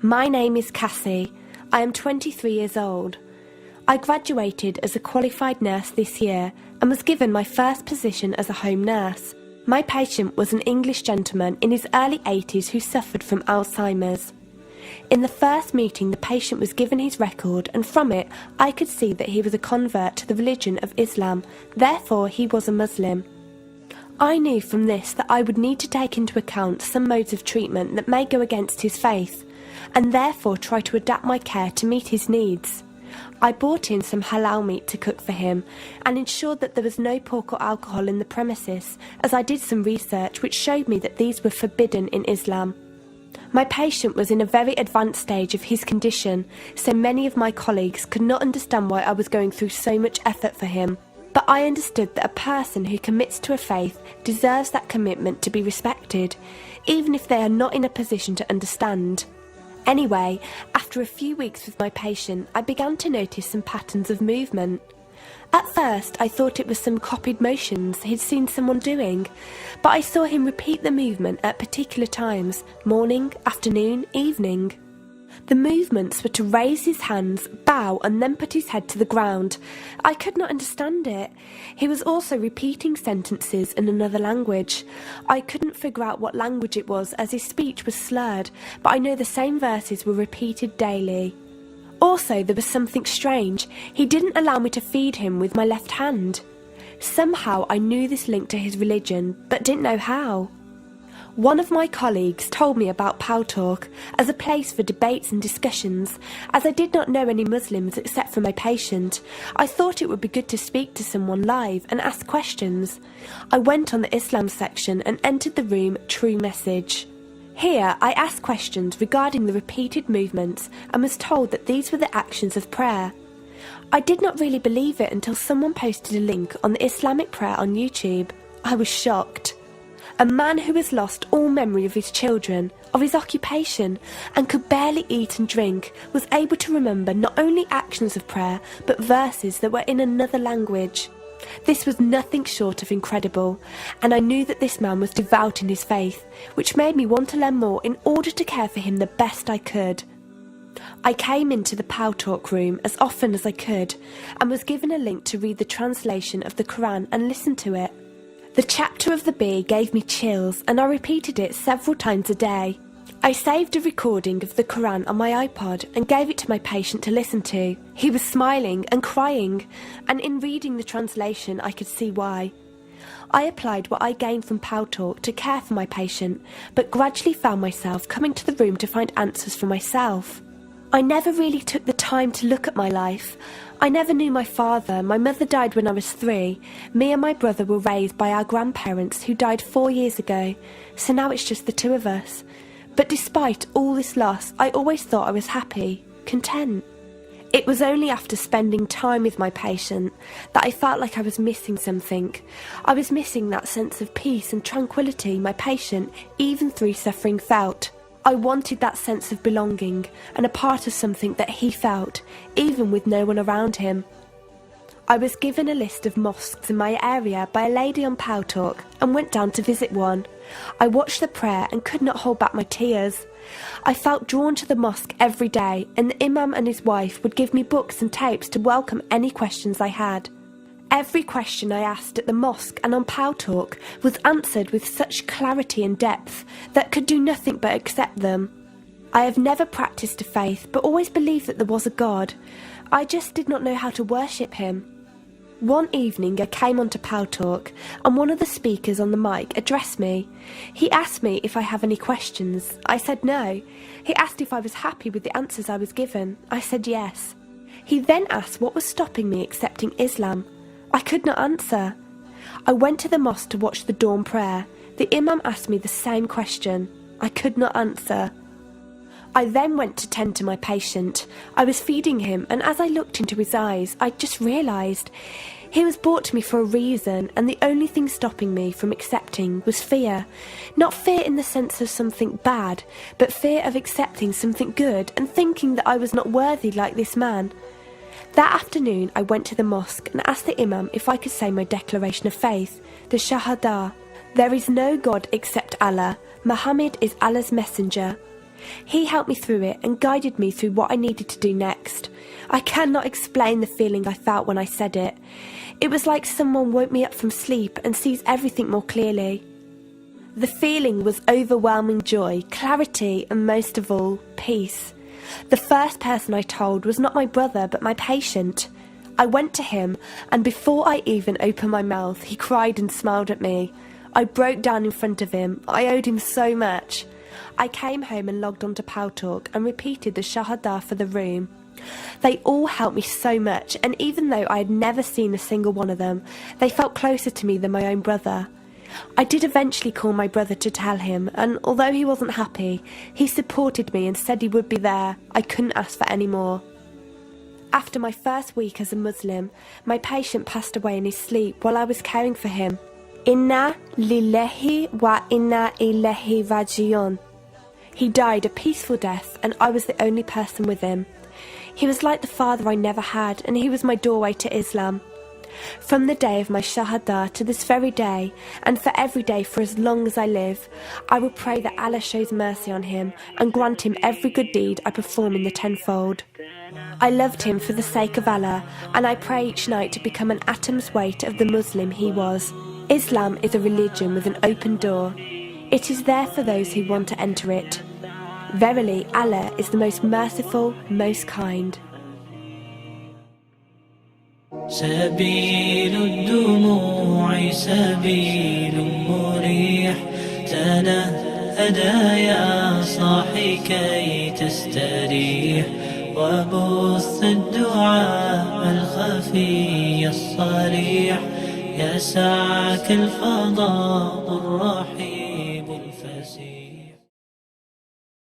My name is Cassie. I am 23 years old. I graduated as a qualified nurse this year and was given my first position as a home nurse. My patient was an English gentleman in his early 80s who suffered from Alzheimer's. In the first meeting, the patient was given his record, and from it I could see that he was a convert to the religion of Islam, therefore he was a Muslim. I knew from this that I would need to take into account some modes of treatment that may go against his faith, and therefore try to adapt my care to meet his needs. I bought in some halal meat to cook for him and ensured that there was no pork or alcohol in the premises, as I did some research which showed me that these were forbidden in Islam. My patient was in a very advanced stage of his condition, so many of my colleagues could not understand why I was going through so much effort for him. But I understood that a person who commits to a faith deserves that commitment to be respected, even if they are not in a position to understand. Anyway, after a few weeks with my patient, I began to notice some patterns of movement. At first, I thought it was some copied motions he'd seen someone doing, but I saw him repeat the movement at particular times: morning, afternoon, evening. The movements were to raise his hands, bow, and then put his head to the ground. I could not understand it. He was also repeating sentences in another language. I couldn't figure out what language it was, as his speech was slurred, but I know the same verses were repeated daily. Also, there was something strange. He didn't allow me to feed him with my left hand. Somehow I knew this linked to his religion, but didn't know how. One of my colleagues told me about Paltalk as a place for debates and discussions. As I did not know any Muslims except for my patient, I thought it would be good to speak to someone live and ask questions. I went on the Islam section and entered the room True Message. Here I asked questions regarding the repeated movements and was told that these were the actions of prayer. I did not really believe it until someone posted a link on the Islamic prayer on YouTube. I was shocked. A man who has lost all memory of his children, of his occupation, and could barely eat and drink, was able to remember not only actions of prayer, but verses that were in another language. This was nothing short of incredible, and I knew that this man was devout in his faith, which made me want to learn more in order to care for him the best I could. I came into the Paltalk room as often as I could, and was given a link to read the translation of the Quran and listen to it. The chapter of the bee gave me chills, and I repeated it several times a day. I saved a recording of the Quran on my iPod and gave it to my patient to listen to. He was smiling and crying, and in reading the translation I could see why. I applied what I gained from Paltalk to care for my patient, but gradually found myself coming to the room to find answers for myself. I never really took the time to look at my life. I never knew my father. My mother died when I was 3. Me and my brother were raised by our grandparents who died 4 years ago, so now it's just the two of us. But despite all this loss, I always thought I was happy, content. It was only after spending time with my patient that I felt like I was missing something. I was missing that sense of peace and tranquility my patient, even through suffering, felt. I wanted that sense of belonging and a part of something that he felt, even with no one around him. I was given a list of mosques in my area by a lady on Paltalk and went down to visit one. I watched the prayer and could not hold back my tears. I felt drawn to the mosque every day, and the imam and his wife would give me books and tapes to welcome any questions I had. Every question I asked at the mosque and on Paltalk was answered with such clarity and depth that could do nothing but accept them. I have never practiced a faith, but always believed that there was a God. I just did not know how to worship him. One evening I came onto Paltalk, and one of the speakers on the mic addressed me. He asked me if I have any questions. I said no. He asked if I was happy with the answers I was given. I said yes. He then asked what was stopping me accepting Islam. I could not answer. I went to the mosque to watch the dawn prayer. The imam asked me the same question. I could not answer. I then went to tend to my patient. I was feeding him, and as I looked into his eyes, I just realised he was brought to me for a reason, and the only thing stopping me from accepting was fear. Not fear in the sense of something bad, but fear of accepting something good and thinking that I was not worthy like this man. That afternoon I went to the mosque and asked the imam if I could say my declaration of faith, the Shahada. There is no God except Allah. Muhammad is Allah's messenger. He helped me through it and guided me through what I needed to do next. I cannot explain the feeling I felt when I said it. It was like someone woke me up from sleep and sees everything more clearly. The feeling was overwhelming joy, clarity, and most of all, peace. The first person I told was not my brother, but my patient. I went to him, and before I even opened my mouth, he cried and smiled at me. I broke down in front of him. I owed him so much. I came home and logged onto Paltalk and repeated the Shahada for the room. They all helped me so much, and even though I had never seen a single one of them, they felt closer to me than my own brother. I did eventually call my brother to tell him, and although he wasn't happy, he supported me and said he would be there. I couldn't ask for any more. After my first week as a Muslim, my patient passed away in his sleep while I was caring for him. Inna lillahi wa inna ilaihi raji'un. He died a peaceful death, and I was the only person with him. He was like the father I never had, and he was my doorway to Islam. From the day of my Shahada to this very day, and for every day for as long as I live, I will pray that Allah shows mercy on him and grant him every good deed I perform in the tenfold. I loved him for the sake of Allah, and I pray each night to become an atom's weight of the Muslim he was. Islam is a religion with an open door. It is there for those who want to enter it. Verily, Allah is the most merciful, most kind. سبيل الدموع سبيل مريح تنهدى يا صاحي كي تستريح وبث الدعاء الخفي الصريح يسعك الفضاء الرحيم